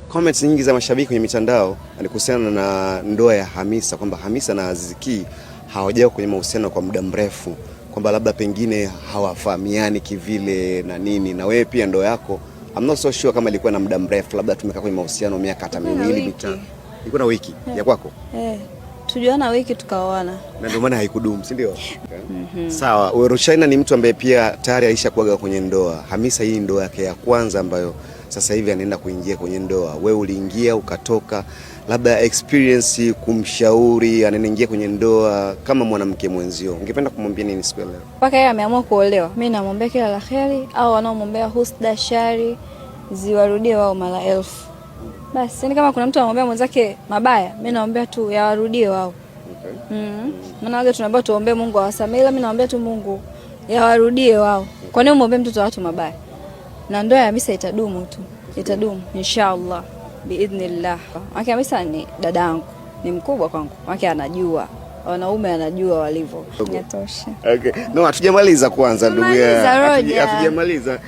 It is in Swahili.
comments nyingi za mashabiki kwenye mitandao ni kuhusiana na ndoa ya Hamisa, kwamba Hamisa na Aziz Ki hawajao kwenye mahusiano kwa muda mrefu, kwamba labda pengine hawafahamiani kivile na nini. Na wewe pia ndoa yako I'm not so sure kama ilikuwa na muda mrefu, labda tumekaa kwenye mahusiano miaka hata miwili mitatu. Ilikuwa na wiki ya kwako? Tujuana wiki tukaoana. Na ndio maana haikudumu, si ndio? Sawa, Ruthaina ni mtu ambaye pia tayari alishakuaga kwenye ndoa. Hamisa hii ndoa yake ya kwanza ambayo sasa hivi anaenda kuingia kwenye ndoa. Wewe uliingia ukatoka, labda experience kumshauri anaingia kwenye ndoa kama mwanamke mwenzio, ungependa kumwambia nini siku leo? Mpaka yeye ameamua kuolewa, mimi namwombea kila la kheri, au wanaomwombea husda shari ziwarudie wao mara elfu. Basi ni kama kuna mtu anamwombea mwenzake mabaya, mimi naombea tu yawarudie wao. Maana wale tunaomba tuombe Mungu awasamehe, ila mimi naombea tu Mungu yawarudie wao. Kwa nini muombe mtoto wa watu mabaya? Na ndoa ya Hamisa itadumu tu. Itadumu inshallah biidhnillah. Wake Hamisa ni dadangu, ni mkubwa kwangu. Wake anajua, wanaume anajua walivyo. Inatosha. Okay. No, hatujamaliza kwanza ndugu yangu. Hatujamaliza.